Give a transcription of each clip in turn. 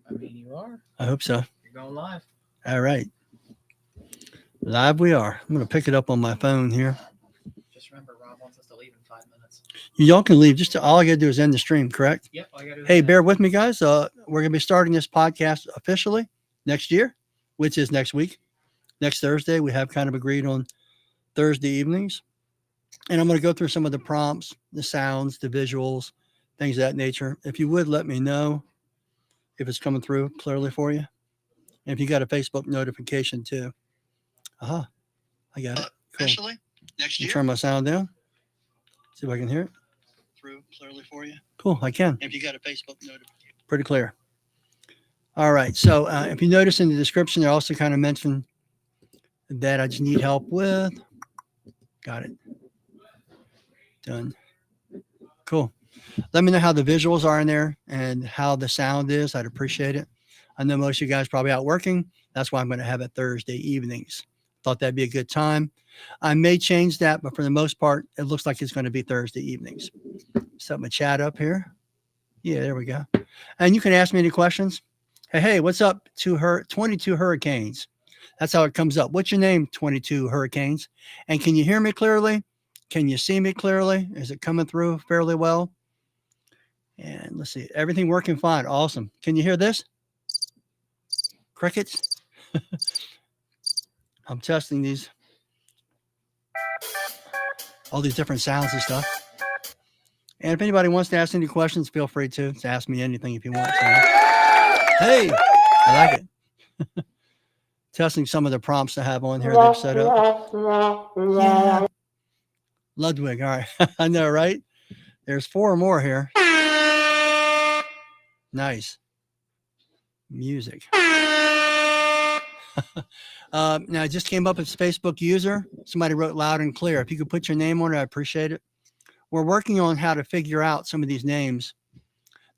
I mean, you are. I hope so. You're going live. All right. Live we are. I'm going to pick it up on my phone here. Just remember, Rob wants us to leave in 5 minutes. Y'all can leave. Just all I got to do is end the stream, correct? Yep, all you gotta do is Hey, end. bear with me, guys. We're going to be starting this podcast officially next year, which is next week. Next Thursday, we have kind of agreed on Thursday evenings. And I'm going to go through some of the prompts, the sounds, the visuals, things of that nature. If you would let me know if it's coming through clearly for you. And if you got a Facebook notification too. Aha, I got it. Cool. Officially next year. Turn my sound down. See if I can hear it through clearly for you. Cool, I can. If you got a Facebook notification. Pretty clear. All right. So if you notice in the description, I also kind of mentioned that I just need help with. Got it. Done. Cool. Let me know how the visuals are in there and how the sound is. I'd appreciate it. I know most of you guys probably out working. That's why I'm going to have it Thursday evenings. Thought that'd be a good time. I may change that, but for the most part, it looks like it's going to be Thursday evenings. Set my chat up here. Yeah, there we go. And you can ask me any questions. Hey, what's up to her 22 Hurricanes? That's how it comes up. What's your name, 22 Hurricanes? And can you hear me clearly? Can you see me clearly? Is it coming through fairly well? And let's see. Everything working fine. Awesome. Can you hear this? Crickets? I'm testing these. All these different sounds and stuff. And if anybody wants to ask any questions, feel free to ask me anything if you want. So. Hey, I like it. Testing some of the prompts I have on here they've set up. Yeah. Ludwig, all right. I know, right? There's 4 more here. Nice. Music. Now, I just came up as Facebook user. Somebody wrote loud and clear. If you could put your name on it, I appreciate it. We're working on how to figure out some of these names.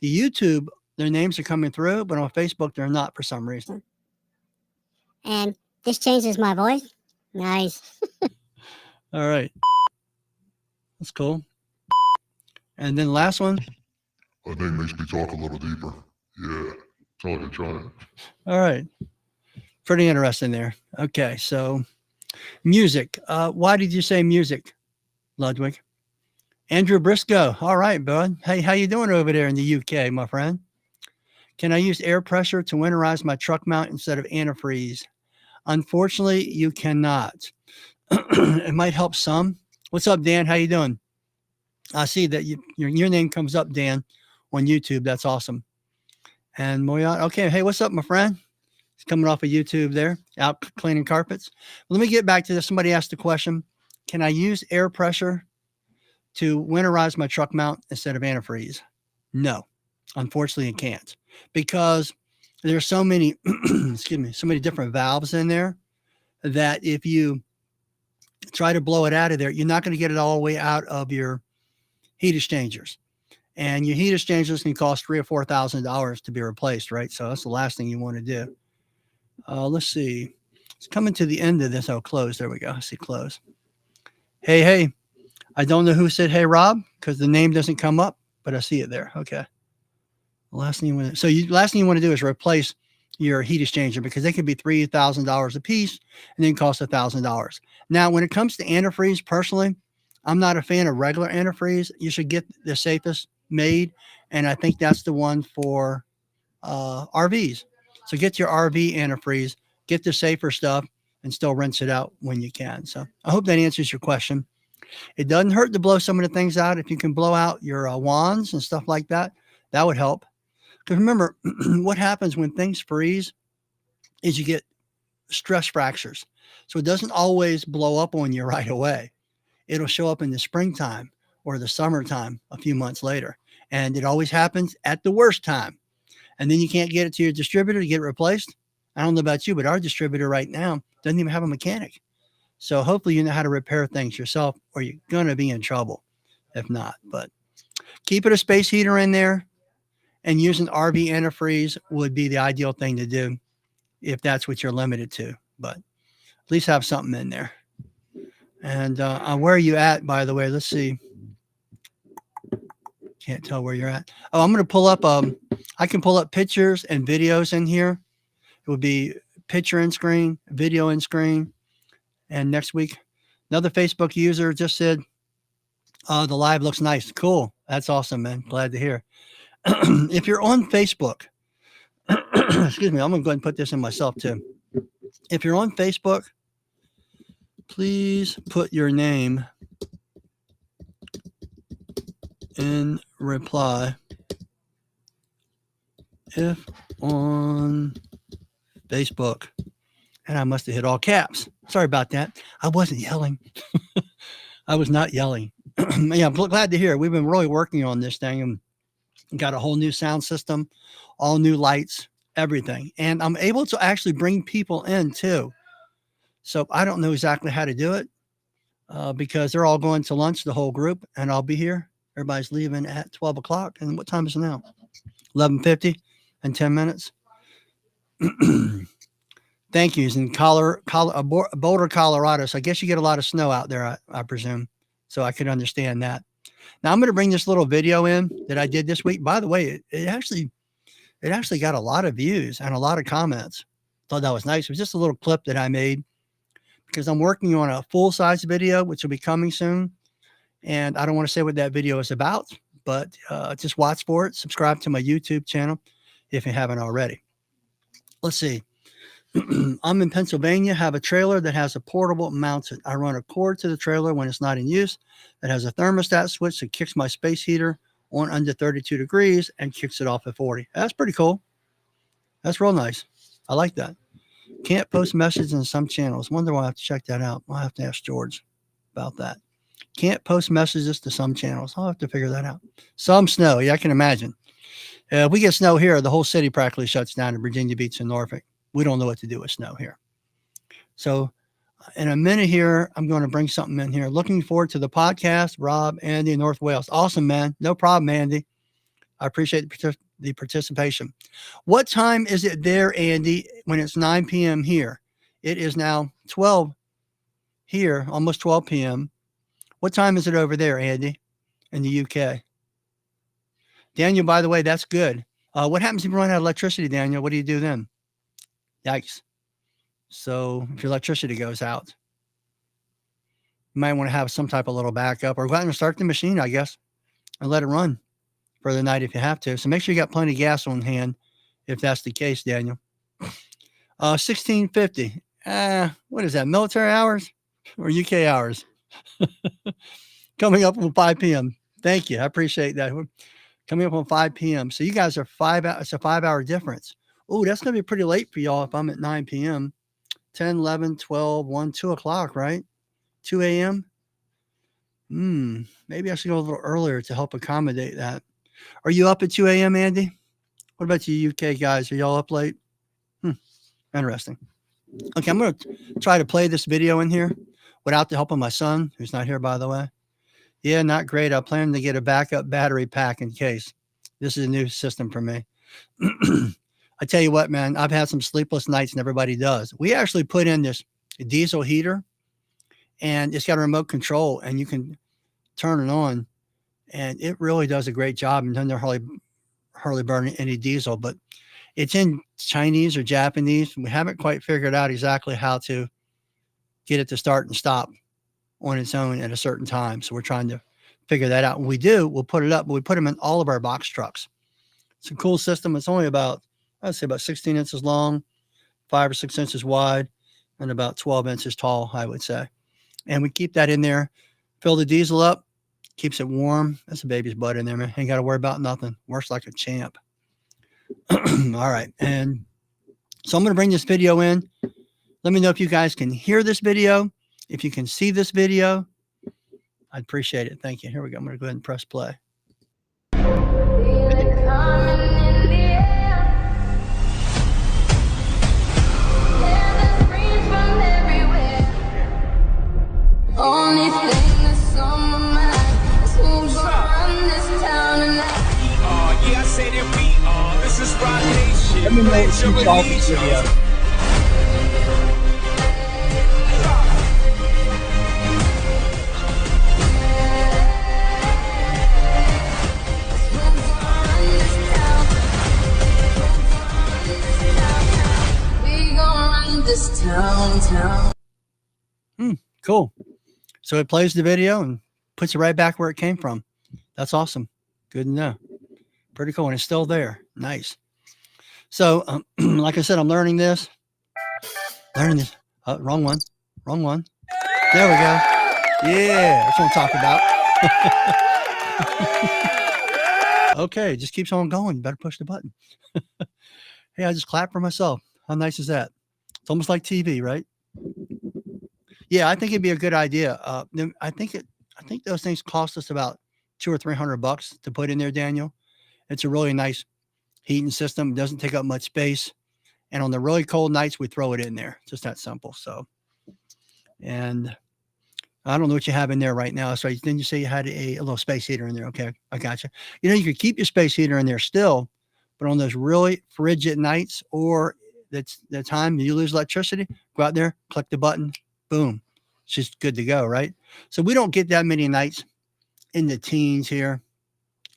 The YouTube, their names are coming through, but on Facebook, they're not for some reason. And this changes my voice. Nice. All right. That's cool. And then the last one. That name makes me talk a little deeper. Yeah, it's like a giant. All right. Pretty interesting there. Okay, so music. Why did you say music, Ludwig? Andrew Briscoe. All right, bud. Hey, how you doing over there in the UK, my friend? Can I use air pressure to winterize my truck mount instead of antifreeze? Unfortunately, you cannot. It might help some. What's up, Dan? How you doing? I see that your name comes up, Dan, on YouTube. That's awesome. And Moyat. Okay, hey, what's up, my friend? He's coming off of YouTube there, out cleaning carpets. Let me get back to this. Somebody asked the question, can I use air pressure to winterize my truck mount instead of antifreeze? No, unfortunately, you can't, because there's so many, excuse me, so many different valves in there that if you try to blow it out of there, you're not going to get it all the way out of your heat exchangers. And your heat exchangers can cost $3,000 or $4,000 to be replaced, right? So that's the last thing you want to do. Let's see. It's coming to the end of this. Oh, close. There we go. I see close. Hey. I don't know who said, hey, Rob, because the name doesn't come up, but I see it there. Okay. Last thing you want to do is replace your heat exchanger, because they could be $3,000 a piece and then cost $1,000. Now, when it comes to antifreeze, personally, I'm not a fan of regular antifreeze. You should get the safest made, and I think that's the one for RVs. So get your RV antifreeze, get the safer stuff, and still rinse it out when you can. So I hope that answers your question. It doesn't hurt to blow some of the things out. If you can blow out your wands and stuff like that, that would help. Because remember, what happens when things freeze is you get stress fractures. So it doesn't always blow up on you right away. It'll show up in the springtime or the summertime a few months later. And it always happens at the worst time. And then you can't get it to your distributor to get it replaced. I don't know about you, but our distributor right now doesn't even have a mechanic. So hopefully you know how to repair things yourself, or you're going to be in trouble if not. But keeping a space heater in there and using RV antifreeze would be the ideal thing to do if that's what you're limited to. But at least have something in there. And where are you at, by the way? Let's see. Can't tell where you're at. Oh, I'm going to pull up. I can pull up pictures and videos in here. It would be picture in screen, video in screen. And next week, another Facebook user just said, the live looks nice. Cool. That's awesome, man. Glad to hear. If you're on Facebook, excuse me, I'm going to go ahead and put this in myself too. If you're on Facebook, please put your name in reply. If on Facebook, and I must have hit all caps. Sorry about that. I wasn't yelling. I was not yelling. Yeah, I'm glad to hear. We've been really working on this thing and got a whole new sound system, all new lights, everything. And I'm able to actually bring people in too. So I don't know exactly how to do it because they're all going to lunch, the whole group, and I'll be here. Everybody's leaving at 12 o'clock. And what time is it now? 11:50 in 10 minutes. Thank yous in Boulder, Colorado. So I guess you get a lot of snow out there, I presume. So I could understand that. Now I'm going to bring this little video in that I did this week. By the way, it actually got a lot of views and a lot of comments. Thought that was nice. It was just a little clip that I made because I'm working on a full size video, which will be coming soon. And I don't want to say what that video is about, but just watch for it. Subscribe to my YouTube channel if you haven't already. Let's see. I'm in Pennsylvania, have a trailer that has a portable mounted. I run a cord to the trailer when it's not in use. It has a thermostat switch that kicks my space heater on under 32 degrees and kicks it off at 40. That's pretty cool. That's real nice. I like that. Can't post messages in some channels. Wonder why I have to check that out. I'll have to ask George about that. Can't post messages to some channels. I'll have to figure that out. Some snow. Yeah, I can imagine. If we get snow here, the whole city practically shuts down in Virginia Beach and Norfolk. We don't know what to do with snow here. So in a minute here, I'm going to bring something in here. Looking forward to the podcast, Rob, Andy, North Wales. Awesome, man. No problem, Andy. I appreciate the participation. What time is it there, Andy, when it's 9 p.m. here? It is now 12 here, almost 12 p.m. What time is it over there, Andy, in the UK? Daniel, by the way, that's good. What happens if you run out of electricity, Daniel? What do you do then? Yikes. So if your electricity goes out, you might want to have some type of little backup or go out and start the machine, I guess, and let it run for the night if you have to. So make sure you got plenty of gas on hand if that's the case, Daniel. 1650. What is that? Military hours or UK hours? Coming up on 5 p.m. Thank you. I appreciate that. We're coming up on 5 p.m. So you guys are 5 hours. It's a 5-hour difference. Oh, that's going to be pretty late for y'all if I'm at 9 p.m. 10, 11, 12, 1, 2 o'clock, right? 2 a.m. Maybe I should go a little earlier to help accommodate that. Are you up at 2 a.m., Andy? What about you UK guys? Are y'all up late? Interesting. Okay, I'm going to try to play this video in here without the help of my son, who's not here, by the way. Yeah, not great. I plan to get a backup battery pack in case. This is a new system for me. I tell you what, man, I've had some sleepless nights and everybody does. We actually put in this diesel heater and it's got a remote control and you can turn it on and it really does a great job and doesn't hardly burn any diesel, but it's in Chinese or Japanese. We haven't quite figured out exactly how to get it to start and stop on its own at a certain time. So we're trying to figure that out. When we do, we'll put it up, but we put them in all of our box trucks. It's a cool system. It's only about, I'd say about 16 inches long, 5 or 6 inches wide, and about 12 inches tall, I would say. And we keep that in there, fill the diesel up, keeps it warm. That's a baby's butt in there, man. Ain't got to worry about nothing. Works like a champ. All right. And so I'm going to bring this video in. Let me know if you guys can hear this video. If you can see this video, I'd appreciate it. Thank you. Here we go. I'm going to go ahead and press play. Only thing that's on my mind is who's gonna run this town tonight. Yeah, I say that we are. This is Rock Nation. Let me know if you saw this video. this town. Cool. So it plays the video and puts it right back where it came from. That's awesome. Good to know. Pretty cool. And it's still there. Nice. So, like I said, I'm learning this. Wrong one. There we go. Yeah, that's what I'm talking about. Okay, just keeps on going. You better push the button. Hey, I just clapped for myself. How nice is that? It's almost like TV, right? Yeah, I think it'd be a good idea. I think those things cost us about $200 or $300 to put in there, Daniel. It's a really nice heating system. It doesn't take up much space. And on the really cold nights, we throw it in there. Just that simple. So, and I don't know what you have in there right now. So didn't you say you had a little space heater in there? Okay, I got you. You know, you could keep your space heater in there still, but on those really frigid nights or that's the time you lose electricity, go out there, click the button, boom. It's just good to go, right? So we don't get that many nights in the teens here.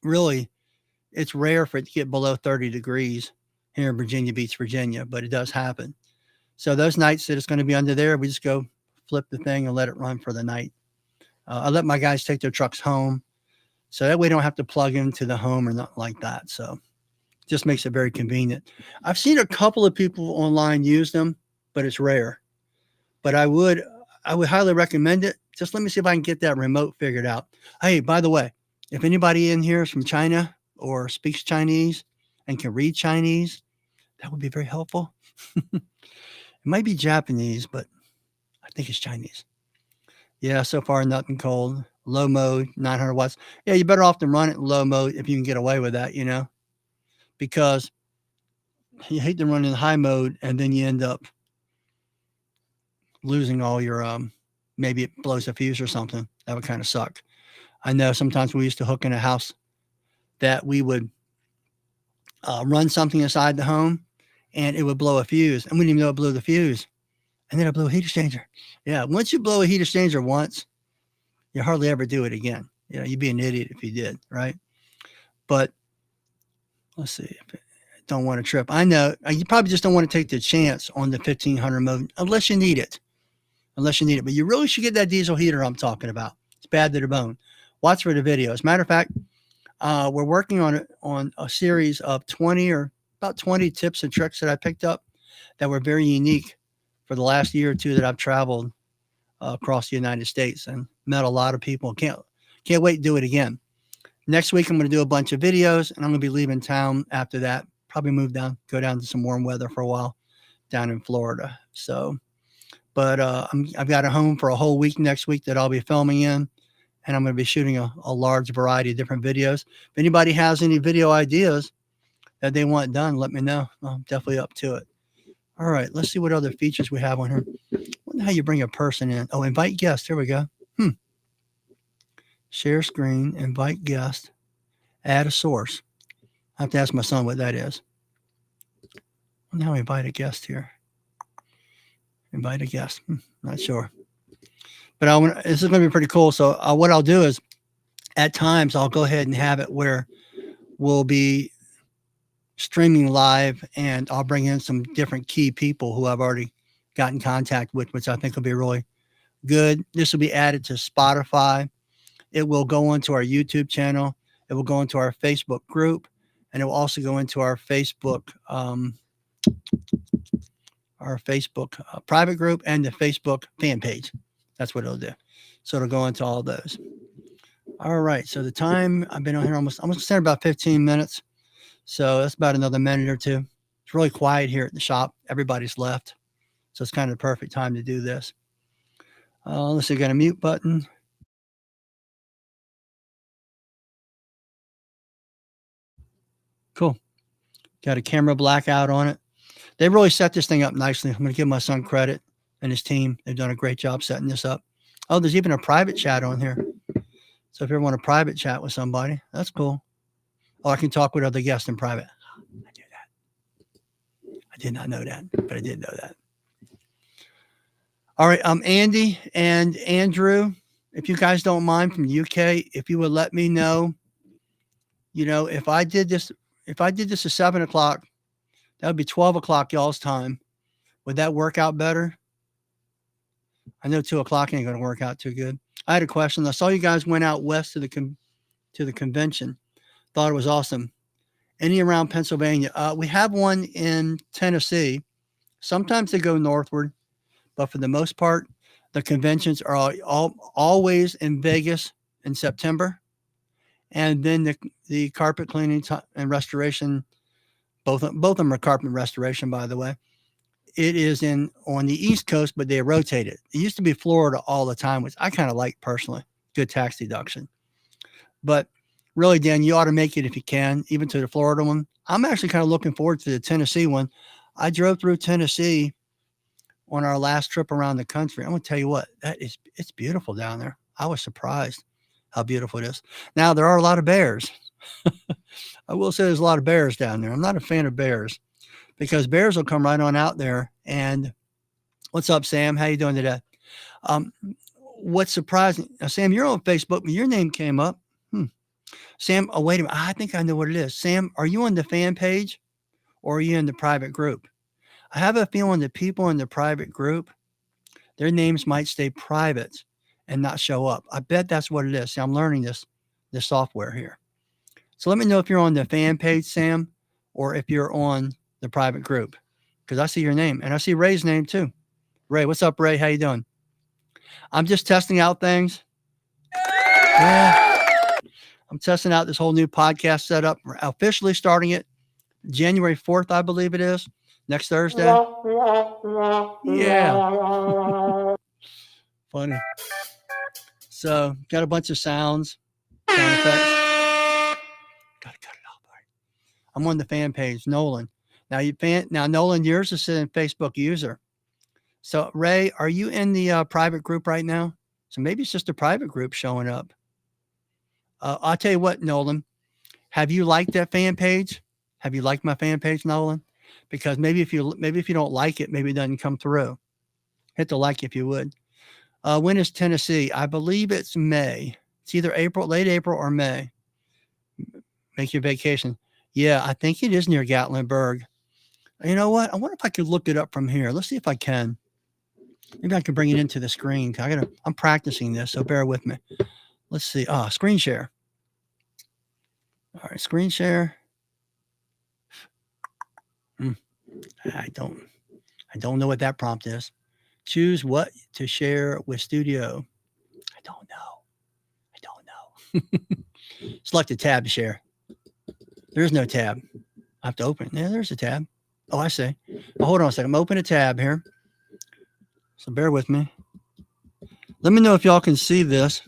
Really, it's rare for it to get below 30 degrees here in Virginia Beach, Virginia, but it does happen. So those nights that it's going to be under there, we just go flip the thing and let it run for the night. I let my guys take their trucks home, so that way they don't have to plug into the home or nothing like that. So it just makes it very convenient. I've seen a couple of people online use them, but it's rare. But I would highly recommend it. Just let me see if I can get that remote figured out. Hey, by the way, if anybody in here is from China or speaks Chinese and can read Chinese, that would be very helpful. It might be Japanese, but I think it's Chinese. Yeah, so far nothing cold. Low mode, 900 watts. Yeah, you better off to run it in low mode if you can get away with that, you know, because you hate to run in high mode and then you end up losing all your, maybe it blows a fuse or something. That would kind of suck. I know sometimes we used to hook in a house that we would run something inside the home and it would blow a fuse and we didn't even know it blew the fuse. And then I blew a heat exchanger. Yeah. Once you blow a heat exchanger once, you hardly ever do it again. You know, you'd be an idiot if you did. Right. But let's see. Don't want to trip. I know you probably just don't want to take the chance on the 1500 mode unless you need it. But you really should get that diesel heater I'm talking about. It's bad to the bone. Watch for the video. As a matter of fact, we're working on a series of about 20 tips and tricks that I picked up that were very unique for the last year or two that I've traveled across the United States and met a lot of people. Can't wait to do it again. Next week, I'm going to do a bunch of videos and I'm going to be leaving town after that. Probably go down to some warm weather for a while down in Florida. So, but I've got a home for a whole week next week that I'll be filming in. And I'm going to be shooting a large variety of different videos. If anybody has any video ideas that they want done, let me know. I'm definitely up to it. All right, let's see what other features we have on here. I wonder how you bring a person in. Oh, invite guest. Here we go. Share screen, invite guest, add a source. I have to ask my son what that is. Now invite a guest here. Invite a guest. Not sure. But this is going to be pretty cool. So what I'll do is at times I'll go ahead and have it where we'll be streaming live and I'll bring in some different key people who I've already got in contact with, which I think will be really good. This will be added to Spotify. It will go into our YouTube channel. It will go into our Facebook group, and it will also go into our Facebook private group and the Facebook fan page. That's what it'll do. So it'll go into all of those. All right. So the time I've been on here almost about 15 minutes. So that's about another minute or two. It's really quiet here at the shop. Everybody's left. So it's kind of the perfect time to do this. Let's see, got a mute button. Cool. Got a camera blackout on it. They really set this thing up nicely. I'm going to give my son credit and his team. They've done a great job setting this up. Oh, there's even a private chat on here. So if you ever want a private chat with somebody, that's cool. Oh, I can talk with other guests in private. I do that. I did not know that, but I did know that. All right. Andy and Andrew, if you guys don't mind, from the UK, if you would let me know, if I did this at 7 o'clock, that would be 12 o'clock y'all's time. Would that work out better? I know 2 o'clock ain't going to work out too good. I had a question. I saw you guys went out west to the convention. Thought it was awesome. Any around Pennsylvania? We have one in Tennessee. Sometimes they go northward, but for the most part, the conventions are always in Vegas in September. And then the carpet cleaning and restoration, both of them are carpet restoration, by the way. It is on the East Coast, but they rotate it. It used to be Florida all the time, which I kind of like personally. Good tax deduction. But really, Dan, you ought to make it if you can, even to the Florida one. I'm actually kind of looking forward to the Tennessee one. I drove through Tennessee on our last trip around the country. I'm going to tell you what, it's beautiful down there. I was surprised how beautiful it is. Now, there are a lot of bears. I will say there's a lot of bears down there. I'm not a fan of bears because bears will come right on out there. And what's up, Sam? How you doing today? What's surprising, now, Sam, you're on Facebook, but your name came up. Sam, oh, wait a minute. I think I know what it is. Sam, are you on the fan page or are you in the private group? I have a feeling that people in the private group, their names might stay private and not show up. I bet that's what it is. See, I'm learning this software here. So let me know if you're on the fan page, Sam, or if you're on the private group, because I see your name and I see Ray's name too. Ray, what's up, Ray? How you doing? I'm just testing out things. Yeah. I'm testing out this whole new podcast setup. We're officially starting it January 4th, I believe it is. Next Thursday. Yeah. Funny. So got a bunch of sound effects. Gotta cut it off. All right. I'm on the fan page, Nolan. Now Nolan, yours is a Facebook user. So Ray, are you in the private group right now? So maybe it's just a private group showing up. I'll tell you what, Nolan, have you liked that fan page? Have you liked my fan page, Nolan? Because maybe if you don't like it, maybe it doesn't come through. Hit the like if you would. When is Tennessee? I believe it's May. It's either late April or May. Make your vacation. Yeah, I think it is near Gatlinburg. You know what? I wonder if I could look it up from here. Let's see if I can. Maybe I can bring it into the screen. I'm practicing this, so bear with me. Let's see. Screen share. All right, screen share. I don't know what that prompt is. Choose what to share with Studio. I don't know. Select a tab to share. There's no tab. I have to open it. Yeah, there's a tab. Oh, I see. Well, hold on a second. I'm opening a tab here. So bear with me. Let me know if y'all can see this.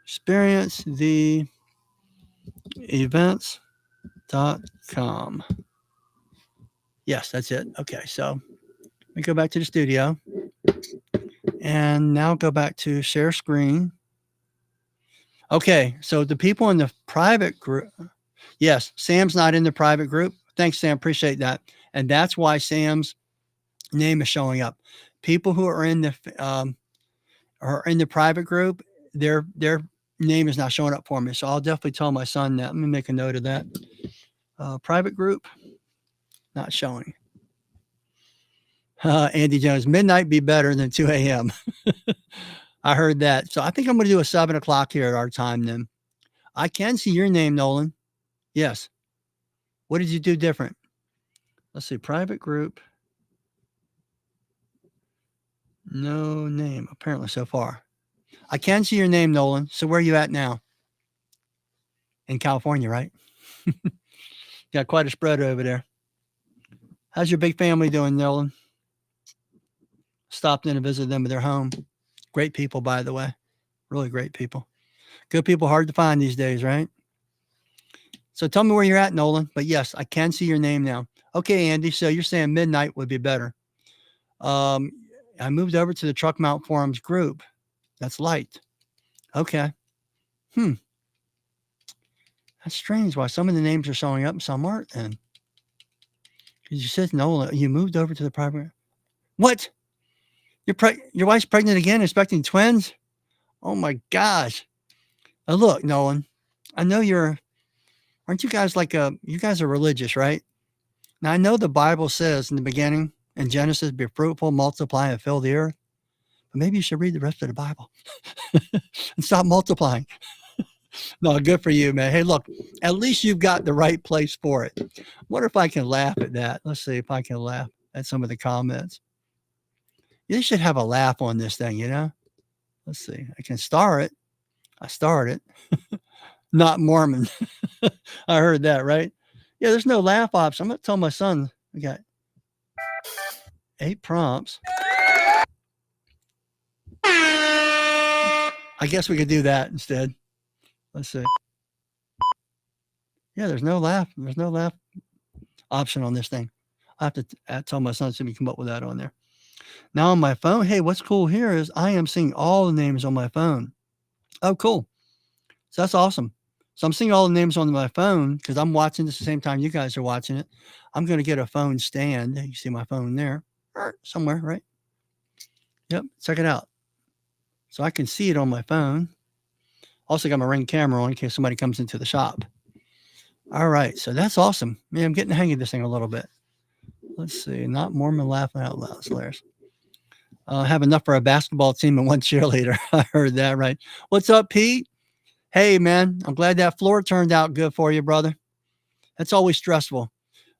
Experience the events.com. Yes, that's it. Okay, so let me go back to the studio and now go back to share screen. Okay, so the people in the private group, yes, Sam's not in the private group. Thanks, Sam. Appreciate that. And that's why Sam's name is showing up. People who are in the private group, their name is not showing up for me. So I'll definitely tell my son that. Let me make a note of that. Private group, not showing. Andy Jones, midnight be better than 2 a.m. I heard that. So I think I'm going to do a 7 o'clock here at our time then. I can see your name, Nolan. Yes. What did you do different? Let's see. Private group. No name, apparently so far. I can see your name, Nolan. So where are you at now? In California, right? Got quite a spread over there. How's your big family doing, Nolan? Stopped in and visited them at their home. Great people, by the way. Really great people. Good people, hard to find these days, right? So tell me where you're at, Nolan. But yes, I can see your name now. Okay, Andy. So you're saying midnight would be better. I moved over to the Truck Mount Forums group. That's light. Okay. That's strange why some of the names are showing up and some aren't then. Because you said, Nolan, you moved over to the private. What? Your wife's pregnant again, expecting twins? Oh my gosh. Look, Nolan, I know aren't you guys you guys are religious, right? Now I know the Bible says in the beginning, in Genesis, be fruitful, multiply, and fill the earth. But maybe you should read the rest of the Bible and stop multiplying. No, good for you, man. Hey, look, at least you've got the right place for it. Wonder if I can laugh at that. Let's see if I can laugh at some of the comments. You should have a laugh on this thing, you know? Let's see. I can star it. I starred it. Not Mormon. I heard that, right? Yeah, there's no laugh option. I'm going to tell my son, we got 8 prompts. I guess we could do that instead. Let's see. Yeah, there's no laugh. There's no laugh option on this thing. I have to tell my son to see if we come up with that on there. Now on my phone, hey, what's cool here is I am seeing all the names on my phone. Oh, cool. So that's awesome. So I'm seeing all the names on my phone because I'm watching this at the same time you guys are watching it. I'm going to get a phone stand. You see my phone there somewhere, right? Yep. Check it out. So I can see it on my phone. Also got my Ring camera on in case somebody comes into the shop. All right. So that's awesome. Man, I'm getting the hang of this thing a little bit. Let's see. Not Mormon laughing out loud. Hilarious. Have enough for a basketball team and 1 cheerleader. I heard that, right? What's up, Pete? Hey, man, I'm glad that floor turned out good for you, brother. That's always stressful.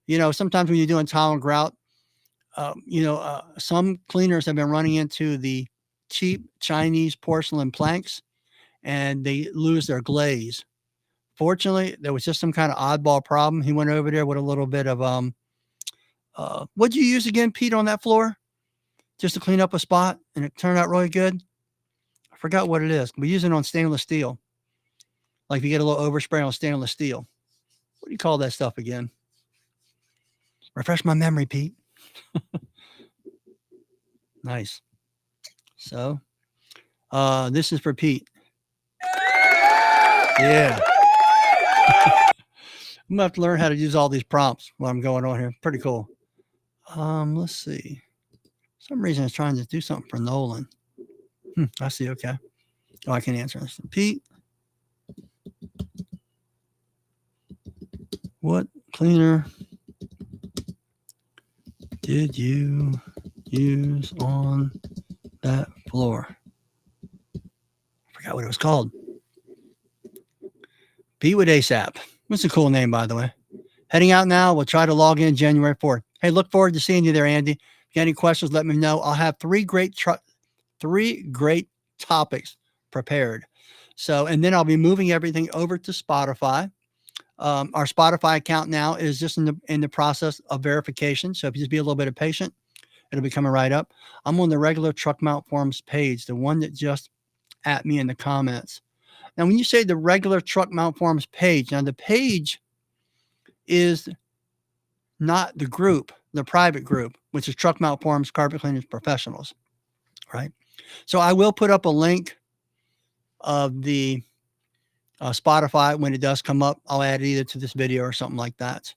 You know, sometimes when you're doing tile and grout, some cleaners have been running into the cheap Chinese porcelain planks and they lose their glaze. Fortunately, there was just some kind of oddball problem. He went over there with a little bit of, what'd you use again, Pete, on that floor? Just to clean up a spot and it turned out really good. I forgot what it is. We use it on stainless steel. Like if you get a little overspray on stainless steel. What do you call that stuff again? Refresh my memory, Pete. Nice. So, this is for Pete. Yeah. I'm going to have to learn how to use all these prompts while I'm going on here. Pretty cool. Let's see. For some reason it's trying to do something for Nolan. I see. Okay. Oh, I can answer this. Pete, what cleaner did you use on that floor? I forgot what it was called. Pete with ASAP. That's a cool name, by the way. Heading out now. We'll try to log in January 4th. Hey, look forward to seeing you there, Andy. If you got any questions, let me know. I'll have three great topics prepared. So, and then I'll be moving everything over to Spotify. Our Spotify account now is just in the process of verification. So if you just be a little bit of patient, it'll be coming right up. I'm on the regular Truck Mount Forums page, the one that just at me in the comments. Now, when you say the regular Truck Mount Forums page, now the page is not the group, the private group, which is Truck Mount Forums Carpet Cleaners Professionals, right? So I will put up a link of the Spotify when it does come up. I'll add it either to this video or something like that.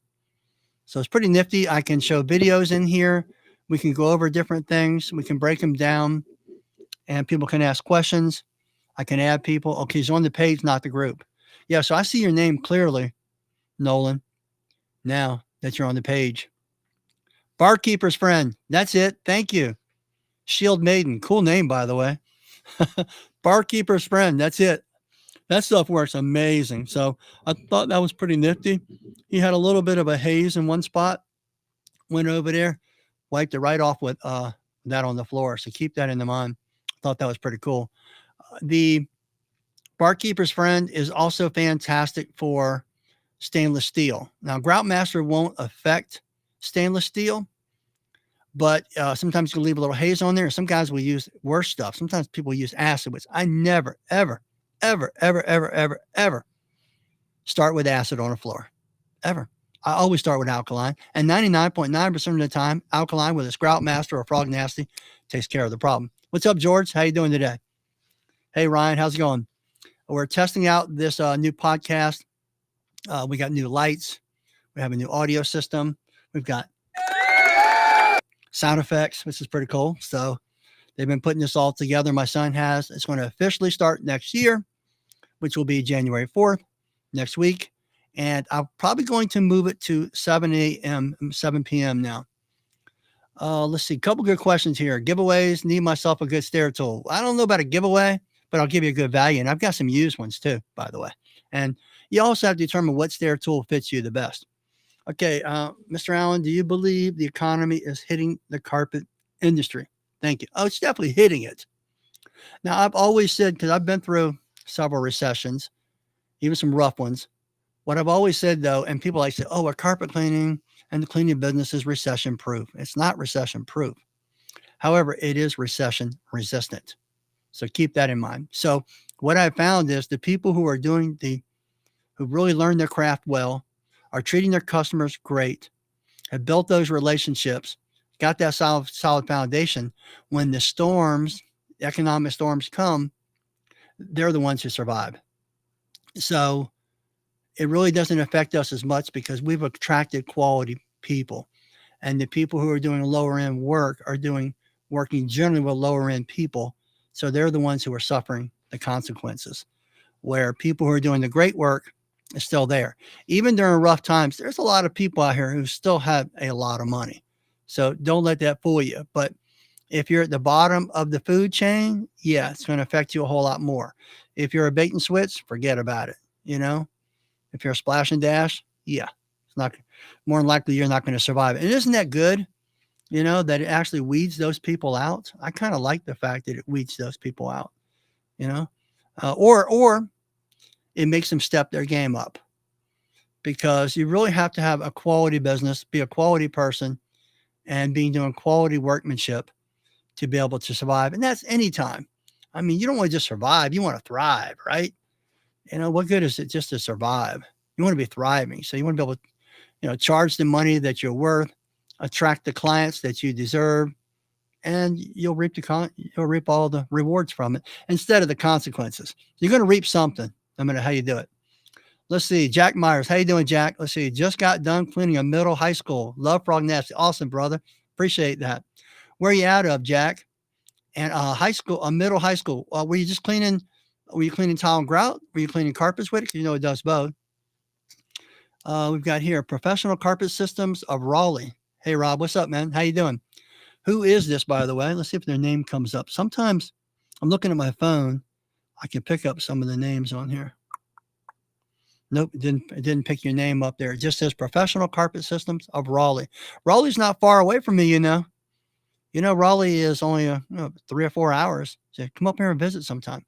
So it's pretty nifty. I can show videos in here. We can go over different things. We can break them down and people can ask questions. I can add people. Okay, it's on the page, not the group. Yeah, so I see your name clearly, Nolan, now that you're on the page. Barkeeper's Friend. That's it. Thank you. Shield Maiden. Cool name, by the way. Barkeeper's Friend. That's it. That stuff works amazing. So I thought that was pretty nifty. He had a little bit of a haze in one spot. Went over there, wiped it right off with that on the floor. So keep that in mind. Thought that was pretty cool. The Barkeeper's Friend is also fantastic for stainless steel. Now, Grout Master won't affect stainless steel, but sometimes you'll leave a little haze on there. Some guys will use worse stuff. Sometimes people use acid, which I never, ever start with acid on a floor. Ever. I always start with alkaline. And 99.9% of the time, alkaline, whether it's Grout Master or Frog Nasty, takes care of the problem. What's up, George? How you doing today? Hey, Ryan, how's it going? We're testing out this new podcast. We got new lights. We have a new audio system. We've got sound effects, which is pretty cool. So they've been putting this all together. My son has. It's going to officially start next year, which will be January 4th, next week. And I'm probably going to move it to 7 p.m. now. Let's see. Couple good questions here. Giveaways. Need myself a good stair tool. I don't know about a giveaway, but I'll give you a good value. And I've got some used ones too, by the way. And you also have to determine what stair tool fits you the best. Okay, Mr. Allen, do you believe the economy is hitting the carpet industry? Thank you. Oh, it's definitely hitting it. Now, I've always said, because I've been through several recessions, even some rough ones. What I've always said, though, and people like say, oh, a carpet cleaning and the cleaning business is recession proof. It's not recession proof. However, it is recession resistant. So keep that in mind. So what I found is the people who are who really learned their craft well, are treating their customers great, have built those relationships, got that solid foundation. When the storms, economic storms come, they're the ones who survive. So it really doesn't affect us as much because we've attracted quality people. And the people who are doing lower end work are working generally with lower end people. So they're the ones who are suffering the consequences, where people who are doing the great work is still there. Even during rough times, there's a lot of people out here who still have a lot of money. So don't let that fool you. But if you're at the bottom of the food chain, yeah, it's going to affect you a whole lot more. If you're a bait and switch, forget about it. You know, if you're a splash and dash, yeah, it's not more than likely you're not going to survive. And isn't that good? You know, that it actually weeds those people out. I kind of like the fact that it weeds those people out, you know, or it makes them step their game up, because you really have to have a quality business, be a quality person, and doing quality workmanship to be able to survive. And that's anytime. I mean, you don't want to just survive. You want to thrive, right? You know, what good is it just to survive? You want to be thriving. So you want to be able to, you know, charge the money that you're worth, attract the clients that you deserve, and you'll reap all the rewards from it instead of the consequences. You're going to reap something no matter how you do it. Let's see. Jack Myers. How you doing, Jack? Let's see. Just got done cleaning a middle high school. Love Frog Nasty. Awesome, brother. Appreciate that. Where are you out of, Jack? And a middle high school. Were you cleaning tile and grout? Were you cleaning carpets with it? 'Cause you know it does both. We've got here Professional Carpet Systems of Raleigh. Hey, Rob, what's up, man? How you doing? Who is this, by the way? Let's see if their name comes up. Sometimes I'm looking at my phone. I can pick up some of the names on here. Nope, it didn't pick your name up there. It just says Professional Carpet Systems of Raleigh. Raleigh's not far away from me, you know. You know, Raleigh is only 3 or 4 hours. So come up here and visit sometime.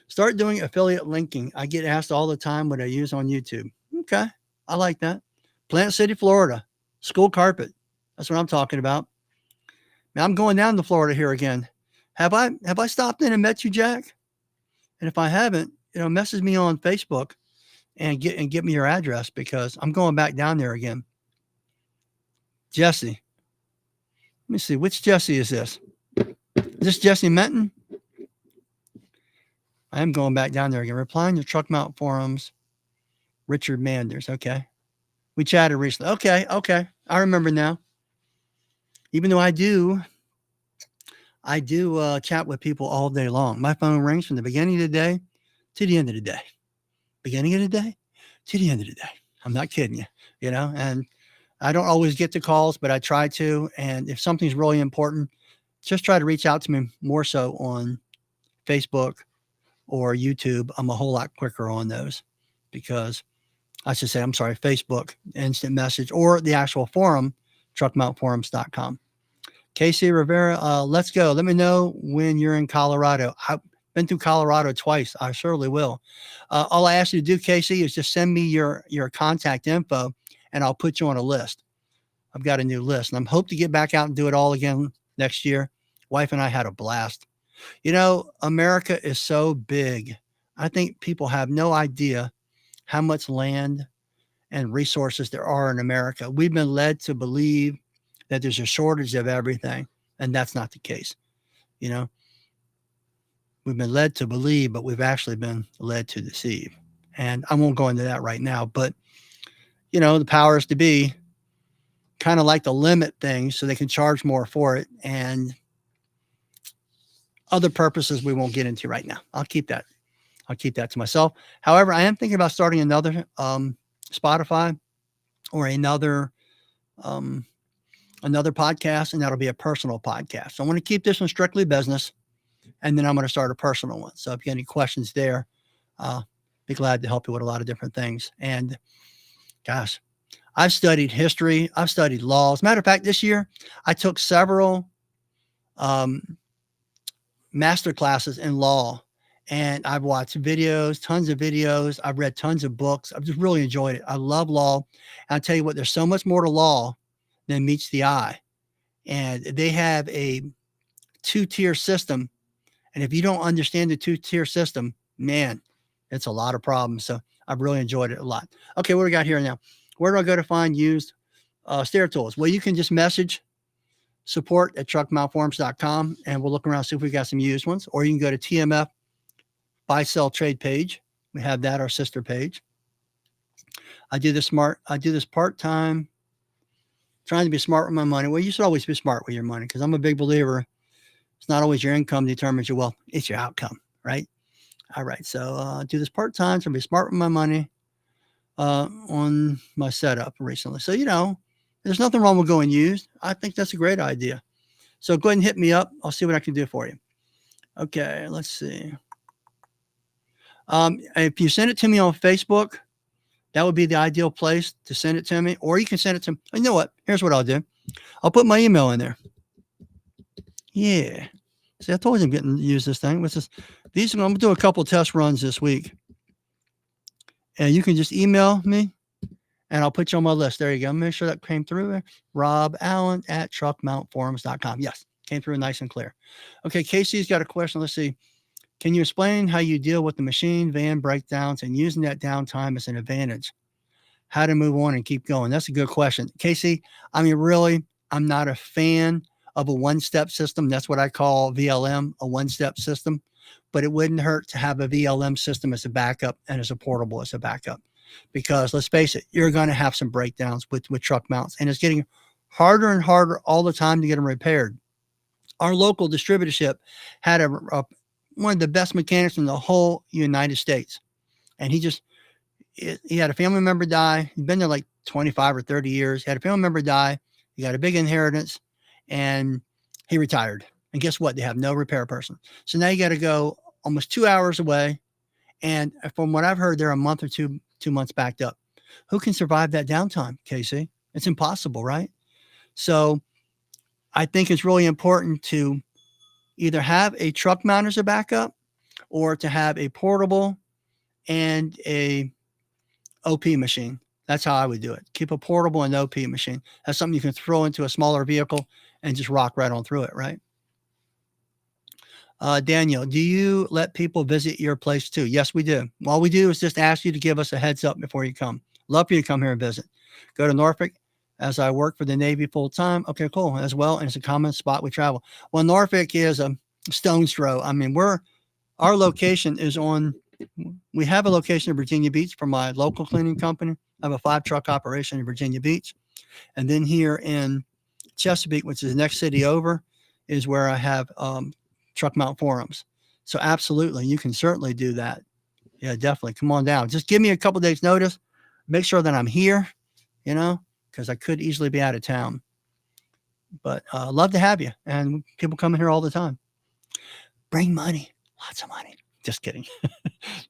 Start doing affiliate linking. I get asked all the time what I use on YouTube. Okay, I like that. Plant City, Florida. School carpet. That's what I'm talking about. Now I'm going down to Florida here again. Have I stopped in and met you, Jack? And if I haven't, you know, message me on Facebook and get me your address, because I'm going back down there again. Jesse. Let me see. Which Jesse is this? Is this Jesse Menton? I am going back down there again. Replying to Truck Mount Forums. Richard Manders. Okay. We chatted recently. Okay. I remember now. Even though I do chat with people all day long. My phone rings from the beginning of the day to the end of the day. Beginning of the day to the end of the day. I'm not kidding you, you know, and I don't always get the calls, but I try to. And if something's really important, just try to reach out to me more so on Facebook or YouTube. I'm a whole lot quicker on those, because I should say, I'm sorry, Facebook, instant message, or the actual forum, truckmountforums.com. Casey Rivera, let's go. Let me know when you're in Colorado. I've been through Colorado twice. I surely will. All I ask you to do, Casey, is just send me your contact info, and I'll put you on a list. I've got a new list, and I'm hope to get back out and do it all again next year. Wife and I had a blast. You know, America is so big. I think people have no idea how much land and resources there are in America. We've been led to believe that there's a shortage of everything, and that's not the case. You know, we've been led to believe, but we've actually been led to deceive. And I won't go into that right now, but you know, the powers to be kind of like to limit things so they can charge more for it, and other purposes we won't get into right now. I'll keep that to myself. However, I am thinking about starting another Spotify or another another podcast, and that'll be a personal podcast. So I want to keep this one strictly business, and then I'm going to start a personal one. So if you have any questions there, be glad to help you with a lot of different things. And gosh, I've studied history. I've studied law. As a matter of fact, this year I took several master classes in law, and I've watched videos, tons of videos. I've read tons of books. I've just really enjoyed it. I love law. And I'll tell you what, there's so much more to law than meets the eye. And they have a 2-tier system. And if you don't understand the 2-tier system, man, it's a lot of problems. So I've really enjoyed it a lot. Okay, what do we got here now? Where do I go to find used stair tools? Well, you can just message support@truckmountforums.com, and we'll look around, see if we got some used ones. Or you can go to TMF buy, sell, trade page. We have that, our sister page. I do this part-time, trying to be smart with my money. Well, you should always be smart with your money, because I'm a big believer. It's not always your income determines your wealth. It's your outcome, right? All right. So do this part-time, so be smart with my money on my setup recently. So, there's nothing wrong with going used. I think that's a great idea. So go ahead and hit me up. I'll see what I can do for you. Okay, let's see. If you send it to me on Facebook, that would be the ideal place to send it to me. Or you can send it to me. You know what? Here's what I'll do. I'll put my email in there. Yeah. See, I told you I'm getting to use this thing. I'm going to do a couple test runs this week. And you can just email me, and I'll put you on my list. There you go. Make sure that came through. Rob Allen at truckmountforums.com. Yes, came through nice and clear. Okay, Casey's got a question. Let's see. Can you explain how you deal with the machine van breakdowns and using that downtime as an advantage? How to move on and keep going? That's a good question. Casey, I mean, really, I'm not a fan of a one-step system. That's what I call VLM, a one-step system. But it wouldn't hurt to have a VLM system as a backup and as a portable as a backup. Because let's face it, you're going to have some breakdowns with truck mounts, and it's getting harder and harder all the time to get them repaired. Our local distributorship had one of the best mechanics in the whole United States. And he had a family member die. He'd been there like 25 or 30 years. He had a family member die. He got a big inheritance, and he retired. And guess what? They have no repair person. So now you got to go almost 2 hours away. And from what I've heard, they're a month or 2 months backed up. Who can survive that downtime, Casey? It's impossible, right? So I think it's really important to either have a truck mount as a backup, or to have a portable and a OP machine. That's how I would do it. Keep a portable and OP machine. That's something you can throw into a smaller vehicle and just rock right on through it, right? Daniel, do you let people visit your place too? Yes, we do. All we do is just ask you to give us a heads up before you come. Love for you to come here and visit. Go to Norfolk, as I work for the Navy full time. Okay, cool. As well. And it's a common spot we travel. Well, Norfolk is a stone's throw. I mean, our location is we have a location in Virginia Beach for my local cleaning company. I have a 5-truck operation in Virginia Beach. And then here in Chesapeake, which is the next city over, is where I have Truck Mount Forums. So absolutely, you can certainly do that. Yeah, definitely. Come on down. Just give me a couple days notice. Make sure that I'm here, because I could easily be out of town. But love to have you. And people come in here all the time. Bring money. Lots of money. Just kidding.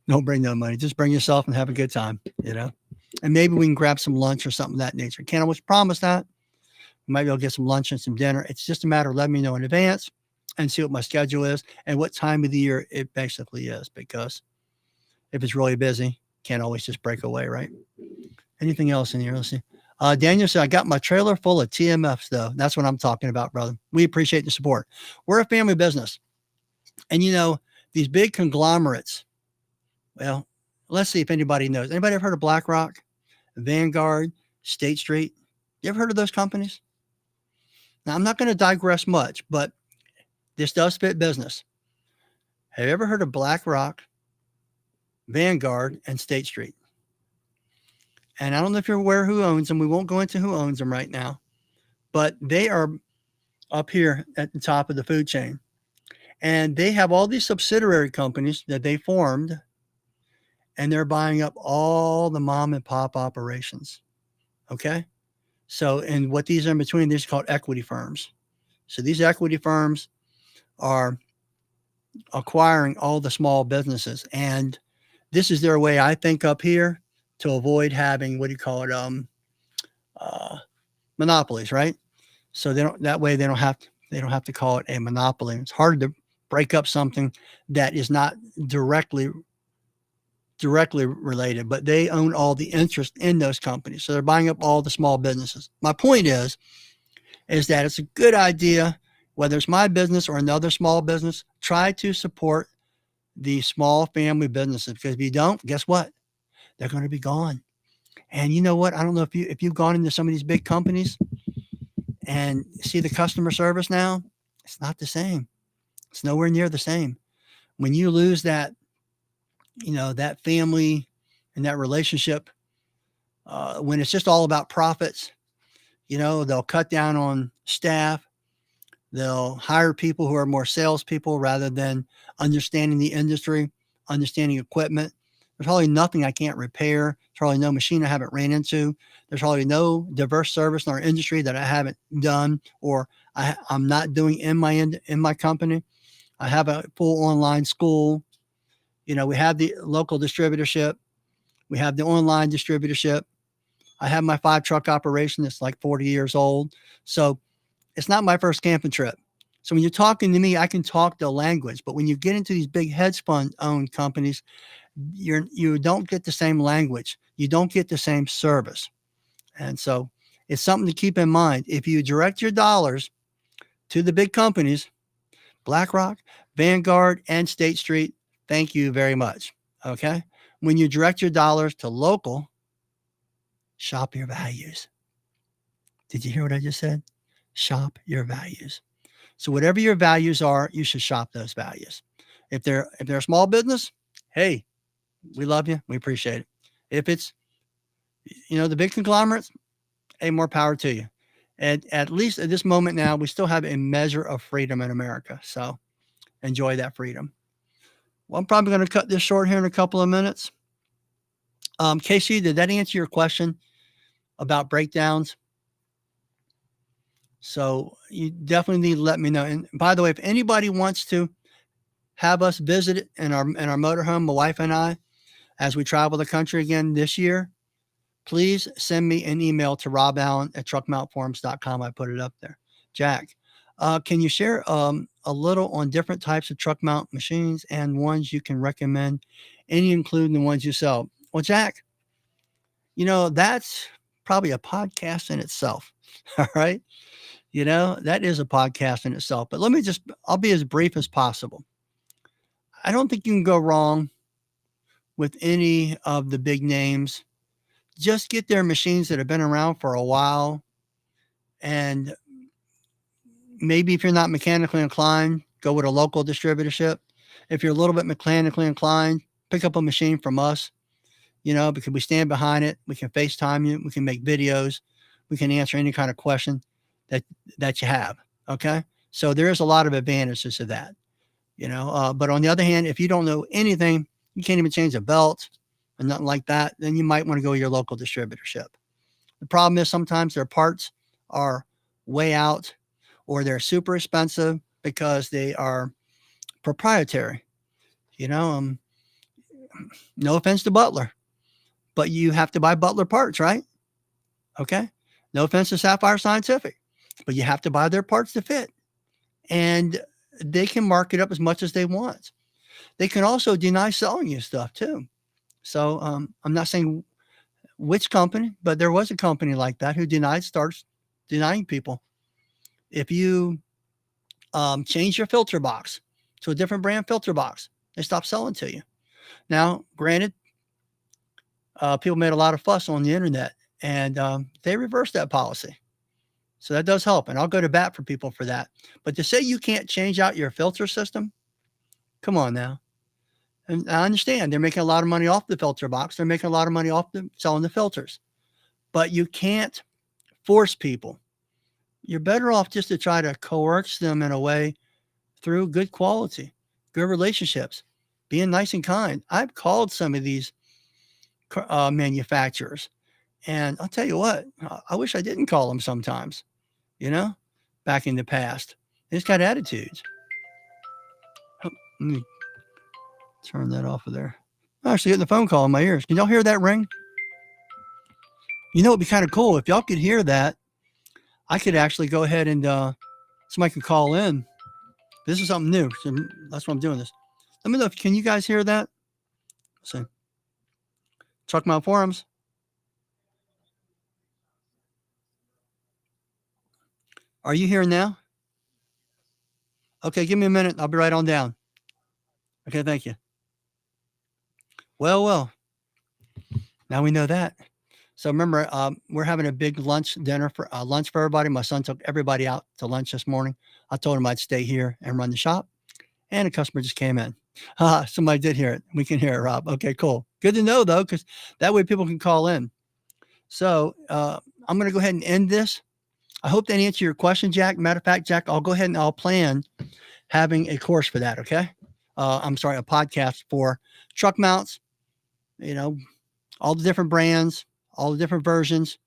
Don't bring no money. Just bring yourself and have a good time, And maybe we can grab some lunch or something of that nature. Can't always promise that. We might be able to get some lunch and some dinner. It's just a matter of letting me know in advance and see what my schedule is and what time of the year it basically is. Because if it's really busy, can't always just break away, right? Anything else in here? Let's see. Daniel said, I got my trailer full of TMFs, though. That's what I'm talking about, brother. We appreciate the support. We're a family business. And, these big conglomerates, well, let's see if anybody knows. Anybody ever heard of BlackRock, Vanguard, State Street? You ever heard of those companies? Now, I'm not going to digress much, but this does fit business. Have you ever heard of BlackRock, Vanguard, and State Street? And I don't know if you're aware who owns them. We won't go into who owns them right now, but they are up here at the top of the food chain. And they have all these subsidiary companies that they formed, and they're buying up all the mom and pop operations. Okay. So, and what these are in between, these are called equity firms. So these equity firms are acquiring all the small businesses. And this is their way, I think, up here to avoid having, what do you call it? Monopolies, right? So they don't, that way they don't have to call it a monopoly. It's hard to break up something that is not directly related, but they own all the interest in those companies. So they're buying up all the small businesses. My point is that it's a good idea, whether it's my business or another small business, try to support the small family businesses, because if you don't, guess what? They're going to be gone. And you know what? I don't know if you've gone into some of these big companies and see the customer service now, it's not the same. It's nowhere near the same. When you lose that, that family and that relationship, when it's just all about profits, they'll cut down on staff. They'll hire people who are more salespeople rather than understanding the industry, understanding equipment. There's probably nothing I can't repair. There's probably no machine I haven't ran into. There's probably no diverse service in our industry that I haven't done or I'm not doing in my company. I have a full online school. We have the local distributorship. We have the online distributorship. I have my 5-truck operation that's like 40 years old. So it's not my first camping trip. So when you're talking to me, I can talk the language. But when you get into these big hedge fund owned companies, you don't get the same language. You don't get the same service. And so it's something to keep in mind. If you direct your dollars to the big companies, BlackRock, Vanguard, and State Street, thank you very much. Okay. When you direct your dollars to local, shop your values. Did you hear what I just said? Shop your values. So whatever your values are, you should shop those values. If they're a small business, hey, we love you. We appreciate it. If it's, the big conglomerates, hey, more power to you. And at least at this moment now, we still have a measure of freedom in America. So enjoy that freedom. Well, I'm probably going to cut this short here in a couple of minutes. Casey, did that answer your question about breakdowns? So you definitely need to let me know. And by the way, if anybody wants to have us visit in our motorhome, my wife and I, as we travel the country again this year, please send me an email to roballen@truckmountforums.com. I put it up there. Jack, can you share a little on different types of truck mount machines and ones you can recommend, any including the ones you sell? Well, Jack, that's probably a podcast in itself. All right. That is a podcast in itself, but I'll be as brief as possible. I don't think you can go wrong with any of the big names. Just get their machines that have been around for a while. And maybe if you're not mechanically inclined, go with a local distributorship. If you're a little bit mechanically inclined, pick up a machine from us, because we stand behind it. We can FaceTime you. We can make videos. We can answer any kind of question that you have. Okay. So there is a lot of advantages to that, but on the other hand, if you don't know anything, you can't even change a belt and nothing like that, then you might want to go to your local distributorship. The problem is sometimes their parts are way out or they're super expensive because they are proprietary. No offense to Butler, but you have to buy Butler parts, right? Okay. No offense to Sapphire Scientific, but you have to buy their parts to fit. And they can mark it up as much as they want. They can also deny selling you stuff too. So I'm not saying which company, but there was a company like that who starts denying people. If you change your filter box to a different brand filter box, they stop selling to you. Now, granted, people made a lot of fuss on the internet and they reversed that policy. So that does help. And I'll go to bat for people for that. But to say you can't change out your filter system, come on now. And I understand they're making a lot of money off the filter box. They're making a lot of money off selling the filters. But you can't force people. You're better off just to try to coerce them in a way through good quality, good relationships, being nice and kind. I've called some of these manufacturers And I'll tell you what, I wish I didn't call them sometimes, you know, back in the past. They just got attitudes. Oh, let me turn that off of there. I'm actually getting the phone call in my ears. Can y'all hear that ring? You know, it'd be kind of cool if y'all could hear that. I could actually go ahead and somebody could call in. This is something new. So that's why I'm doing this. Let me know if can you guys hear that? Let's see. Truck Mount Forums. Are you here now? Okay, give me a minute. I'll be right on down. Okay, thank you. Well. Now we know that. So remember, we're having a big lunch for everybody. My son took everybody out to lunch this morning. I told him I'd stay here and run the shop, and a customer just came in. Somebody did hear it. We can hear it, Rob. Okay, cool. Good to know though, because that way people can call in. So I'm going to go ahead and end this. I hope that answered your question, Jack. Matter of fact, Jack, I'll go ahead and I'll plan having a course for that. Okay. A podcast for truck mounts, you know, all the different brands, all the different versions,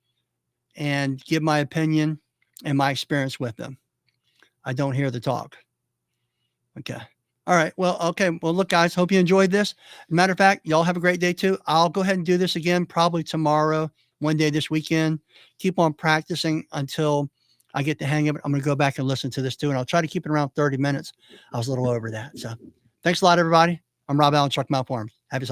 and give my opinion and my experience with them. I don't hear the talk. Okay. All right. Well, okay. Well, look, guys, hope you enjoyed this. Matter of fact, y'all have a great day too. I'll go ahead and do this again, probably tomorrow, one day this weekend. Keep on practicing until I get the hang of it. I'm going to go back and listen to this too, and I'll try to keep it around 30 minutes. I was a little over that. So thanks a lot, everybody. I'm Rob Allen, Truck Mount Forums. Have yourself